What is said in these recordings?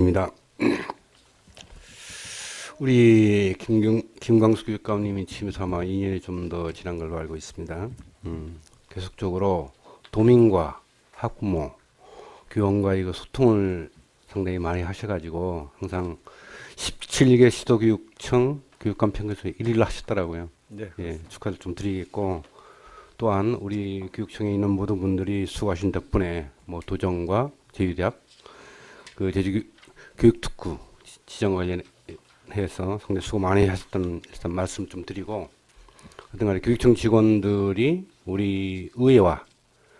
입니다. 우리 김광수 교육감님이 취임해서 아마 2년이 좀 더 지난 걸로 알고 있습니다. 계속적으로 도민과 학부모, 교원과 이거 소통을 상당히 많이 하셔가지고 항상 17개 시도교육청 교육감 평균에서 1위를 하셨더라고요. 네. 예, 축하를 좀 드리겠고, 또한 우리 교육청에 있는 모든 분들이 수고하신 덕분에 뭐 도정과 제주대학, 그 제주 교육특구 지정 관련해서 상당히 수고 많이 하셨다는 일단 말씀 좀 드리고, 하여튼 간에 교육청 직원들이 우리 의회와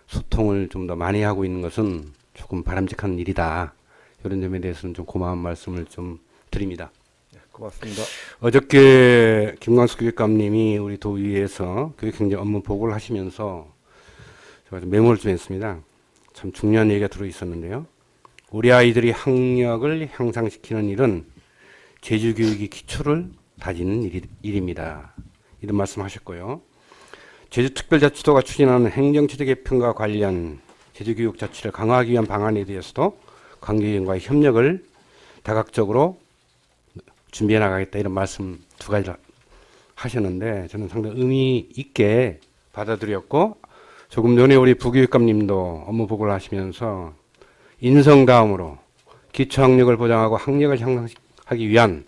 소통을 좀 더 많이 하고 있는 것은 조금 바람직한 일이다. 이런 점에 대해서는 좀 고마운 말씀을 좀 드립니다. 네, 고맙습니다. 어저께 김광수 교육감님이 우리 도의회에서 교육행정 업무 보고를 하시면서 제가 좀 메모를 좀 했습니다. 참 중요한 얘기가 들어 있었는데요. 우리 아이들이 학력을 향상시키는 일은 제주교육의 기초를 다지는 일입니다. 이런 말씀하셨고요. 제주특별자치도가 추진하는 행정체제 개편과 관련 제주교육 자치를 강화하기 위한 방안에 대해서도 관계기관과의 협력을 다각적으로 준비해 나가겠다, 이런 말씀 두 가지를 하셨는데 저는 상당히 의미 있게 받아들였고, 조금 전에 우리 부교육감님도 업무 보고를 하시면서 인성 다음으로 기초학력을 보장하고 학력을 향상하기 위한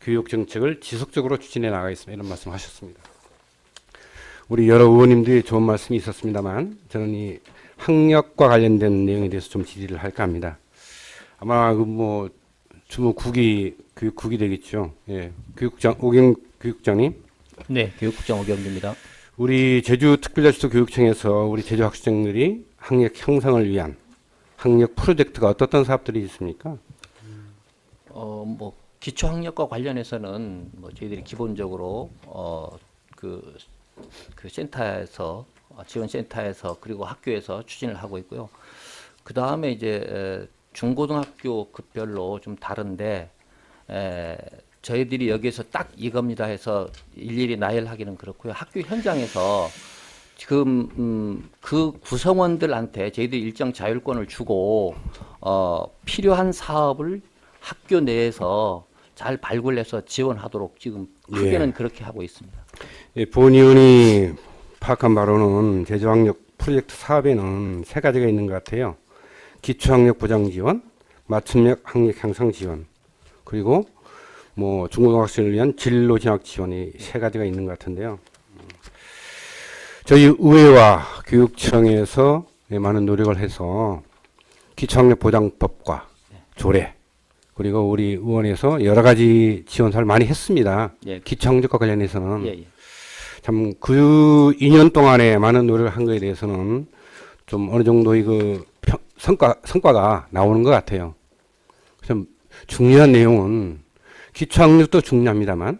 교육정책을 지속적으로 추진해 나가겠습니다, 이런 말씀 하셨습니다. 우리 여러 의원님들이 좋은 말씀이 있었습니다만 저는 이 학력과 관련된 내용에 대해서 좀 질의를 할까 합니다. 아마 그 뭐 주무국이 교육국이 되겠죠. 예, 교육장 오경 교육장님. 네, 교육국장 오경규입니다. 우리 제주특별자치도 교육청에서 우리 제주 학생들이 학력 향상을 위한 학력 프로젝트가 어떤 사업들이 있습니까? 뭐 기초학력과 관련해서는 뭐 저희들이 기본적으로 그 센터에서 지원센터에서 그리고 학교에서 추진을 하고 있고요. 그 다음에 이제 중고등학교 급별로 좀 다른데 저희들이 여기에서 딱 이겁니다 해서 일일이 나열하기는 그렇고요. 학교 현장에서 지금 그 구성원들한테 저희들이 일정 자율권을 주고 필요한 사업을 학교 내에서 잘 발굴해서 지원하도록 지금 크게는 예. 그렇게 하고 있습니다. 예, 본 의원이 파악한 바로는 제주학력 프로젝트 사업에는 세 가지가 있는 것 같아요. 기초학력 보장 지원, 맞춤형 학력 향상 지원, 그리고 뭐 중고등학생을 위한 진로 진학 지원이 세 가지가 있는 것 같은데요. 저희 의회와 교육청에서 많은 노력을 해서 기초학력 보장법과 조례, 그리고 우리 의원에서 여러 가지 지원사를 많이 했습니다. 예. 기초학력과 관련해서는 예. 참 그 2년 동안에 많은 노력을 한 거에 대해서는 좀 어느 정도의 그 성과가 나오는 것 같아요. 그래서 중요한 내용은 기초학력도 중요합니다만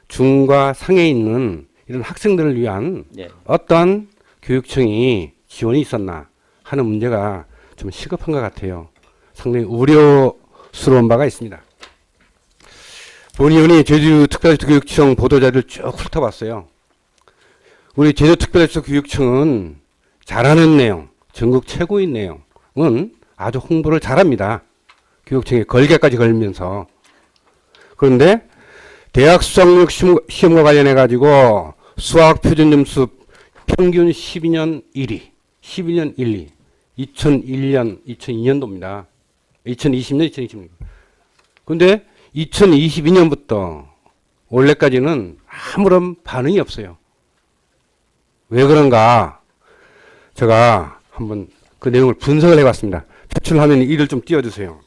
중과 상에 있는 이런 학생들을 위한 예. 어떤 교육청이 지원이 있었나 하는 문제가 좀 시급한 것 같아요. 상당히 우려스러운 바가 있습니다. 본 의원이 제주특별자치도교육청 보도자료를 쭉 훑어봤어요. 우리 제주특별자치도교육청은 잘하는 내용, 전국 최고인 내용은 아주 홍보를 잘합니다. 교육청에 걸개까지 걸면서. 그런데 대학 수학력 시험과 관련해 가지고 수학 표준 점수 평균 12년 1위, 12년 1위, 2001년, 2002년도입니다. 2020년, 2020년. 그런데 2022년부터 올해까지는 아무런 반응이 없어요. 왜 그런가? 제가 한번 그 내용을 분석을 해봤습니다. 표출화면 1을 좀 띄워주세요.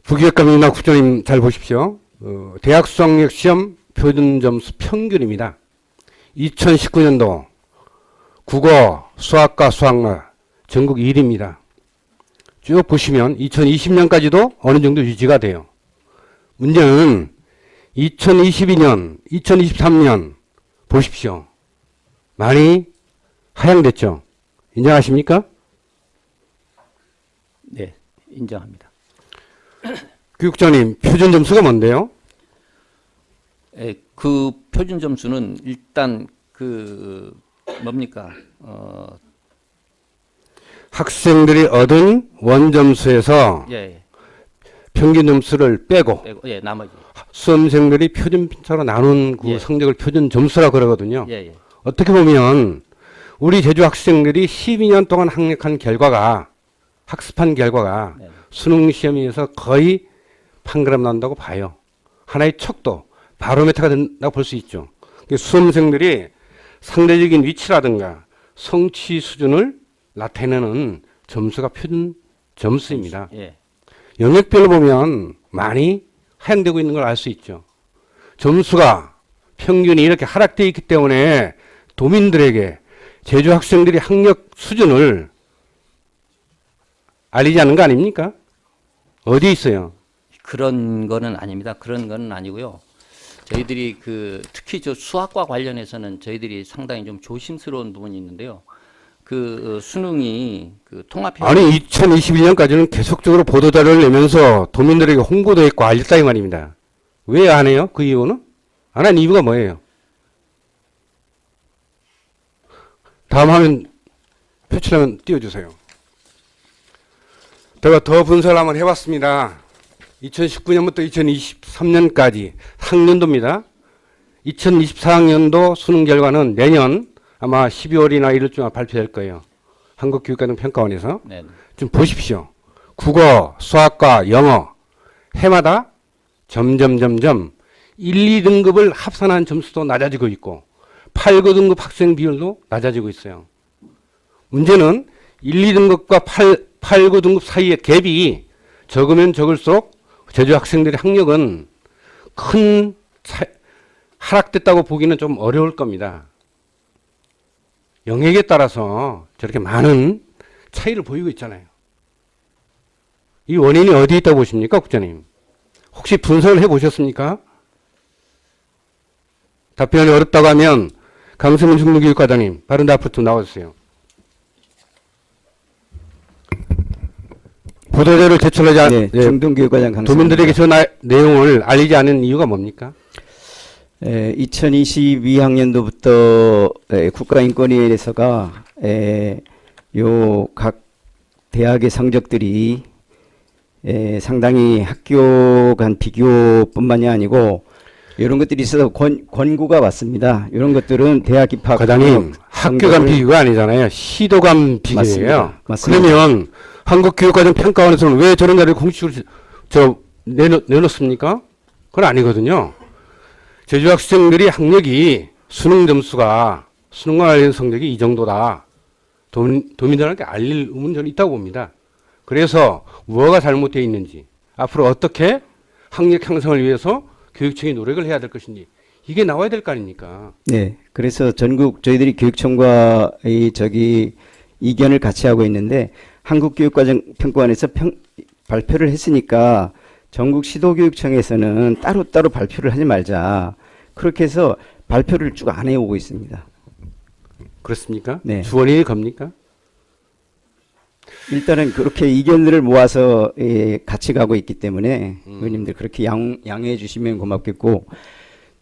부교육감이나 국장님 잘 보십시오. 대학 수학력 시험 표준 점수 평균입니다. 2019년도 국어, 수학과 수학나 전국 1위입니다. 쭉 보시면 2020년까지도 어느 정도 유지가 돼요. 문제는 2022년, 2023년 보십시오. 많이 하향됐죠. 인정하십니까? 네, 인정합니다. 교육장님, 표준 점수가 뭔데요? 그 표준 점수는 일단 그 뭡니까? 학생들이 얻은 원점수에서 예, 예. 평균 점수를 빼고 빼고, 예, 나머지. 수험생들이 표준 편차로 나눈 그 예. 성적을 표준 점수라 그러거든요. 예, 예. 어떻게 보면 우리 제주 학생들이 12년 동안 학력한 결과가 학습한 결과가 네. 수능 시험에서 거의 판가름 난다고 봐요. 하나의 척도 바로메터가 된다고 볼 수 있죠. 수험생들이 상대적인 위치라든가 성취 수준을 나타내는 점수가 표준 점수입니다. 예. 영역별로 보면 많이 하향되고 있는 걸 알 수 있죠. 점수가 평균이 이렇게 하락되어 있기 때문에 도민들에게 제주 학생들이 학력 수준을 알리지 않는 거 아닙니까? 어디 있어요? 그런 거는 아닙니다. 그런 거는 아니고요. 저희들이 특히 저 수학과 관련해서는 저희들이 상당히 좀 조심스러운 부분이 있는데요. 수능이 통합 아니 2021년까지는 계속적으로 보도자료를 내면서 도민들에게 홍보도 했고 알렸다 이 말입니다. 왜 안 해요? 그 이유는? 안 한 이유가 뭐예요? 다음 화면 표출하면 띄워주세요. 제가 더 분석을 한번 해봤습니다. 2019년부터 2023년까지 학년도입니다. 2024학년도 수능 결과는 내년 아마 12월이나 1월쯤 발표될 거예요. 한국교육과정평가원에서. 네. 좀 보십시오. 국어, 수학과 영어 해마다 점점 1, 2등급을 합산한 점수도 낮아지고 있고 8, 9등급 학생 비율도 낮아지고 있어요. 문제는 1, 2등급과 8, 9등급 사이의 갭이 적으면 적을수록 제주 학생들의 학력은 큰 하락됐다고 보기는 좀 어려울 겁니다. 영역에 따라서 저렇게 많은 차이를 보이고 있잖아요. 이 원인이 어디에 있다고 보십니까, 국장님? 혹시 분석을 해보셨습니까? 답변이 어렵다고 하면 강승훈 중등교육과장님, 바른 앞으로 좀 나와주세요. 보도자료를 제출하지 않, 네, 중등교육과장 강승입니다. 도민들에게 저 내용을 알리지 않은 이유가 뭡니까? 2022학년도부터 국가인권위원회에서가 요 각 대학의 성적들이 상당히 학교 간 비교뿐만이 아니고 이런 것들이 있어서 권고가 왔습니다. 이런 것들은 대학 입학 과장님, 학교 간 비교가 아니잖아요. 시도 간 비교예요. 맞습니다. 그러면 한국교육과정평가원에서는 왜 저런 자리를 공식으로 내놓습니까? 그건 아니거든요. 제주 학생들이 학력이 수능 점수가 수능과 관련 성적이 이 정도다. 도민들한테 알릴 의무는 저는 있다고 봅니다. 그래서 뭐가 잘못되어 있는지 앞으로 어떻게 학력 향상을 위해서 교육청이 노력을 해야 될 것인지 이게 나와야 될 거 아닙니까? 네, 그래서 전국 저희들이 교육청과 이견을 같이 하고 있는데 한국교육과정평가원에서 발표를 했으니까 전국 시도교육청에서는 따로따로 발표를 하지 말자. 그렇게 해서 발표를 쭉 안 해오고 있습니다. 그렇습니까? 네. 주원이 겁니까? 일단은 그렇게 이견들을 모아서 같이 가고 있기 때문에 의원님들 그렇게 양해해 주시면 고맙겠고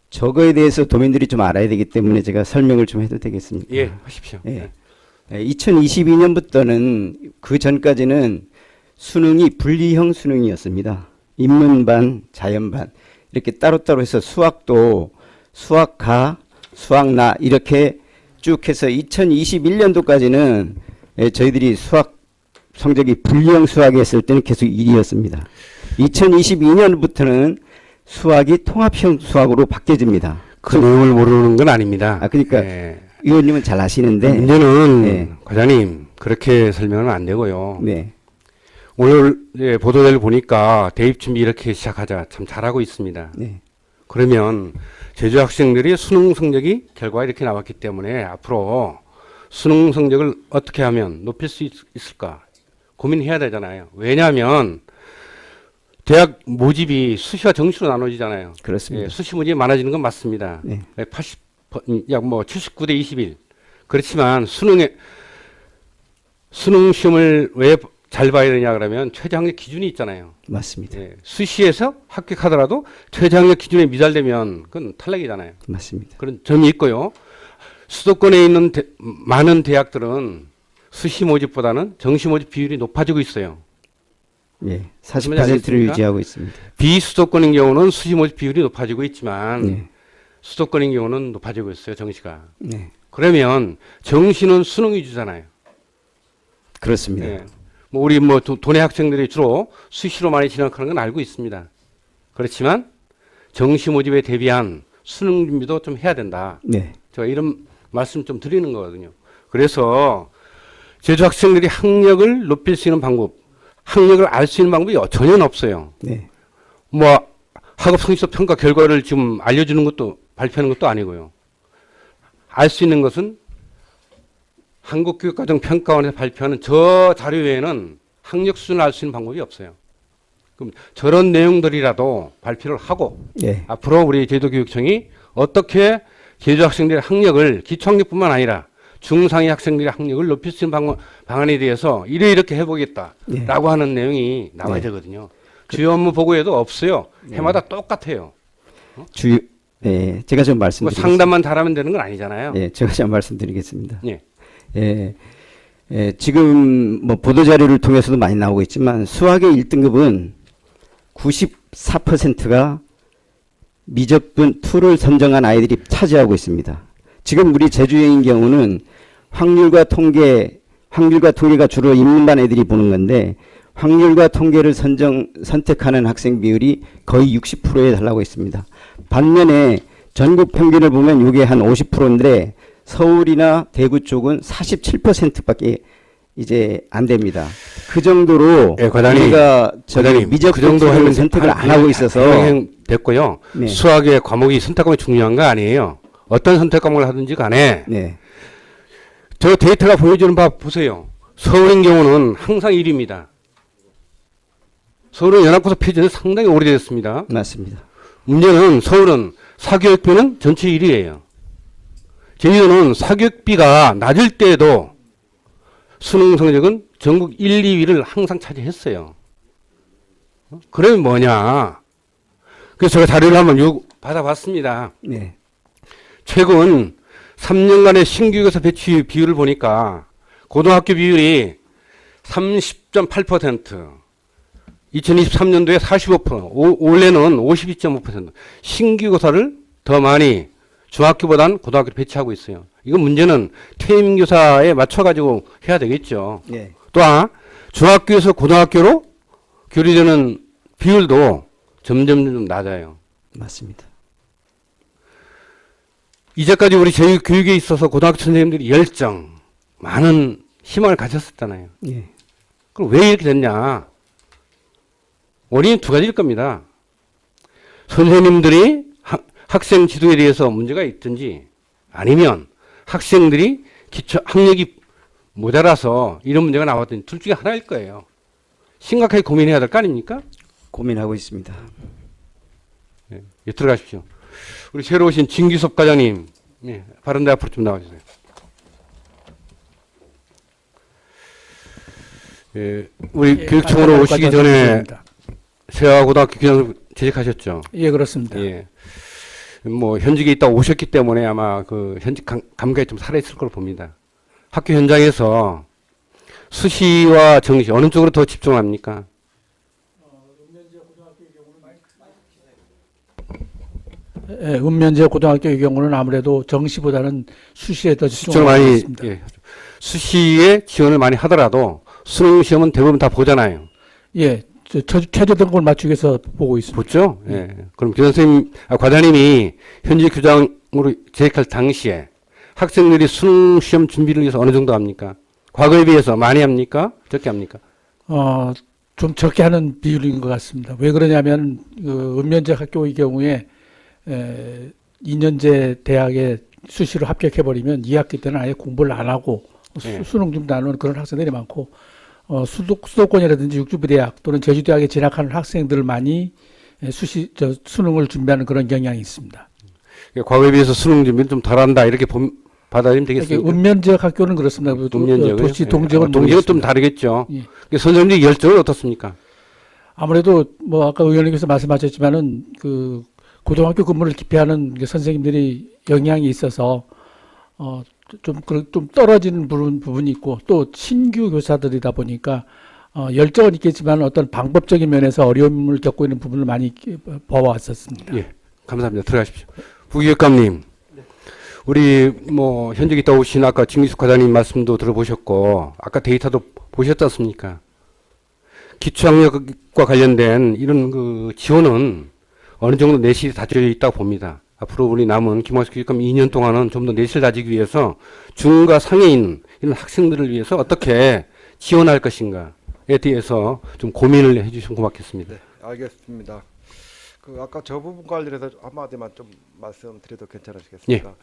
저거에 대해서 도민들이 좀 알아야 되기 때문에 제가 설명을 좀 해도 되겠습니까? 예, 하십시오. 예. 2022년부터는 그 전까지는 수능이 분리형 수능이었습니다. 인문반, 자연반 이렇게 따로따로 해서 수학도 수학가, 수학나 이렇게 쭉 해서 2021년도까지는 저희들이 수학 성적이 분리형 수학이 했을 때는 계속 1위였습니다. 2022년부터는 수학이 통합형 수학으로 바뀌어집니다. 그 내용을 모르는 건 아닙니다. 그러니까 예. 의원님은 잘 아시는데 문제는 네. 과장님 그렇게 설명은 안 되고요. 네. 오늘 보도자를 보니까 대입 준비 이렇게 시작하자 참 잘하고 있습니다. 네. 그러면 제주 학생들이 수능 성적이 결과가 이렇게 나왔기 때문에 앞으로 수능 성적을 어떻게 하면 높일 수 있을까 고민해야 되잖아요. 왜냐하면 대학 모집이 수시와 정시로 나눠지잖아요. 그렇습니다. 예, 수시 모집이 많아지는 건 맞습니다. 네. 79대 21. 그렇지만 수능 시험을 왜 잘 봐야 되냐 그러면 최저학력 기준이 있잖아요. 맞습니다. 예, 수시에서 합격하더라도 최저학력 기준에 미달되면 그건 탈락이잖아요. 맞습니다. 그런 점이 있고요. 수도권에 있는 많은 대학들은 수시 모집보다는 정시 모집 비율이 높아지고 있어요. 예, 무슨 40%를 말인지 알겠습니까? 유지하고 있습니다. 비수도권인 경우는 수시 모집 비율이 높아지고 있지만 네. 수도권인 경우는 높아지고 있어요. 정시가. 네, 그러면 정시는 수능 위주잖아요. 그렇습니다. 예. 뭐 우리 뭐 도내 학생들이 주로 수시로 많이 진학하는 건 알고 있습니다. 그렇지만 정시 모집에 대비한 수능 준비도 좀 해야 된다. 네, 제가 이런 말씀 좀 드리는 거거든요. 그래서 제주 학생들이 학력을 높일 수 있는 방법, 학력을 알 수 있는 방법이 전혀 없어요. 네, 뭐 학업 성취도 평가 결과를 지금 알려주는 것도 발표하는 것도 아니고요. 알 수 있는 것은 한국교육과정평가원에서 발표하는 저 자료 외에는 학력 수준을 알 수 있는 방법이 없어요. 그럼 저런 내용들이라도 발표를 하고 네, 앞으로 우리 제주도교육청이 어떻게 제주 학생들의 학력을 기초학력뿐만 아니라 중상위 학생들의 학력을 높일 수 있는 방안에 대해서 이렇게 해보겠다라고 네. 하는 내용이 나와야 네. 되거든요. 주요 업무 보고에도 없어요. 해마다 똑같아요. 네, 제가 좀 뭐 말씀드리겠습니다. 상담만 잘하면 되는 건 아니잖아요. 예, 제가 좀 말씀드리겠습니다. 예. 예, 지금 뭐 보도 자료를 통해서도 많이 나오고 있지만 수학의 1등급은 94%가 미적분 2를 선정한 아이들이 차지하고 있습니다. 지금 우리 제주행인 경우는 확률과 통계가 주로 인문반 애들이 보는 건데 확률과 통계를 선택하는 학생 비율이 거의 60%에 달하고 있습니다. 반면에 전국 평균을 보면 이게 한 50%인데 서울이나 대구 쪽은 47%밖에 이제 안 됩니다. 그 정도로 예, 과장님, 우리가 과장님, 미적 그 정도 하면 하면 선택을 안 하고 있어서 됐고요. 네. 수학의 과목이 선택 과목이 중요한 거 아니에요. 어떤 선택 과목을 하든지 간에 네, 저 데이터가 보여주는 바 보세요. 서울인 경우는 항상 1위입니다. 서울은 연합고사 폐지는 상당히 오래됐습니다. 맞습니다. 문제는 서울은 사교육비는 전체 1위예요. 제주도는 사교육비가 낮을 때에도 수능 성적은 전국 1, 2위를 항상 차지했어요. 그러면 뭐냐? 그래서 제가 자료를 한번 받아봤습니다. 네, 최근 3년간의 신규교사 배치 비율을 보니까 고등학교 비율이 30.8%, 2023년도에 45%, 올해는 52.5%. 신규교사를 더 많이 중학교보다는 고등학교를 배치하고 있어요. 이건 문제는 퇴임교사에 맞춰가지고 해야 되겠죠. 네, 또한 중학교에서 고등학교로 교류되는 비율도 점점 낮아요. 맞습니다. 이제까지 우리 교육에 있어서 고등학교 선생님들이 열정, 많은 희망을 가졌었잖아요. 네, 그럼 왜 이렇게 됐냐? 원인은 두 가지일 겁니다. 선생님들이 학생 지도에 대해서 문제가 있든지 아니면 학생들이 학력이 모자라서 이런 문제가 나왔든지 둘 중에 하나일 거예요. 심각하게 고민해야 될 거 아닙니까? 고민하고 있습니다. 예, 들어가십시오. 우리 새로 오신 진규섭 과장님, 예, 바른데 앞으로 좀 나와주세요. 예, 우리 교육청으로 오시기 전에 세화고등학교 교장 재직하셨죠? 예, 그렇습니다. 예. 뭐 현직에 있다 오셨기 때문에 아마 그 현직 감각이 좀 살아있을 걸로 봅니다. 학교 현장에서 수시와 정시 어느 쪽으로 더 집중합니까? 예, 읍면제 고등학교의 경우는 아무래도 정시보다는 수시에 더 수시를 집중하고 많이 있습니다. 예, 수시에 지원을 많이 하더라도 수능 시험은 대부분 다 보잖아요. 예, 최저 등급을 맞추기 위해서 보고 있습니다. 보죠? 예. 그럼 교장 선생님, 과장님이 현직 교장으로 재직할 당시에 학생들이 수능 시험 준비를 위해서 어느 정도 합니까? 과거에 비해서 많이 합니까? 적게 합니까? 좀 적게 하는 비율인 것 같습니다. 왜 그러냐면 읍면제 학교의 경우에 2년제 대학에 수시로 합격해버리면 2학기 때는 아예 공부를 안 하고 네. 수능 준비도 안 하는 그런 학생들이 많고 수도권이라든지 육주부대학 또는 제주대학에 진학하는 학생들을 많이 수능을 준비하는 그런 경향이 있습니다. 과거에 비해서 수능 준비를 좀 덜한다 이렇게 받아들이면 되겠습니까? 읍면지역 학교는 그렇습니다. 도시 동지역은 동지역은 좀 다르겠죠. 예. 선생님들 열정은 어떻습니까? 아무래도 뭐 아까 의원님께서 말씀하셨지만은 그 고등학교 근무를 기피하는 선생님들이 영향이 있어서 좀 떨어지는 부분이 있고 또 신규 교사들이다 보니까 열정은 있겠지만 어떤 방법적인 면에서 어려움을 겪고 있는 부분을 많이 봐왔었습니다. 예, 감사합니다. 들어가십시오. 부교육감님, 우리 뭐 현직 있다 오신 아까 김기숙 과장님 말씀도 들어보셨고 아까 데이터도 보셨지 않습니까? 기초학력과 관련된 이런 그 지원은 어느 정도 내실이 다져 있다고 봅니다. 앞으로 우리 남은 김학수 교육감 2년 동안은 좀 더 내실 다지기 위해서 중과 상에 있는 이런 학생들을 위해서 어떻게 지원할 것인가에 대해서 좀 고민을 해주시면 고맙겠습니다. 네, 알겠습니다. 그 아까 저 부분 관련해서 한마디만 좀 말씀드려도 괜찮으시겠습니까?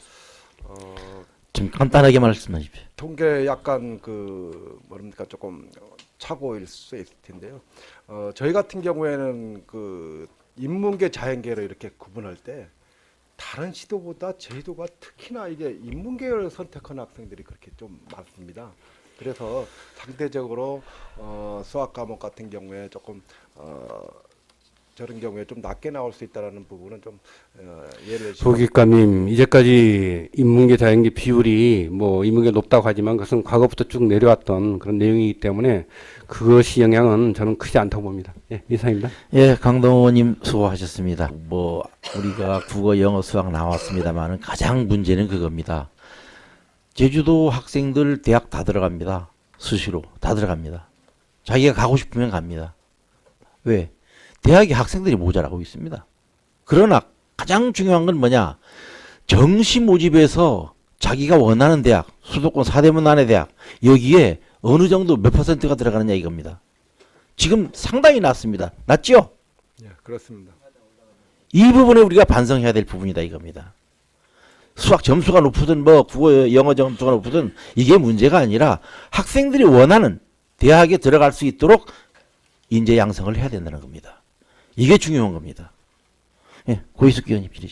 좀 간단하게 말씀하십시오. 통계 약간 뭡니까 조금 착오일 수 있을 텐데요. 저희 같은 경우에는 인문계 자연계를 이렇게 구분할 때 다른 시도보다 제주도가 특히나 이게 인문계를 선택한 학생들이 그렇게 좀 많습니다. 그래서 상대적으로 수학 과목 같은 경우에 조금 저런 경우에 좀 낮게 나올 수 있다라는 부분은 좀 예를 들어. 부교육감님, 이제까지 인문계 자연계 비율이 뭐 인문계 높다고 하지만 그것은 과거부터 쭉 내려왔던 그런 내용이기 때문에 그것이 영향은 저는 크지 않다고 봅니다. 예, 이상입니다. 예, 강동호님 수고하셨습니다. 뭐 우리가 국어, 영어, 수학 나왔습니다만은 가장 문제는 그겁니다. 제주도 학생들 대학 다 들어갑니다. 수시로 다 들어갑니다. 자기가 가고 싶으면 갑니다. 왜? 대학에 학생들이 모자라고 있습니다. 그러나 가장 중요한 건 뭐냐? 정시 모집에서 자기가 원하는 대학, 수도권 4대문 안의 대학, 여기에 어느 정도 몇 %가 들어가느냐 이겁니다. 지금 상당히 낮습니다. 낮죠? 예, 그렇습니다. 이 부분에 우리가 반성해야 될 부분이다 이겁니다. 수학 점수가 높으든 뭐 국어 영어 점수가 높으든 이게 문제가 아니라 학생들이 원하는 대학에 들어갈 수 있도록 인재 양성을 해야 된다는 겁니다. 이게 중요한 겁니다. 예, 고희숙 의원님 질의시.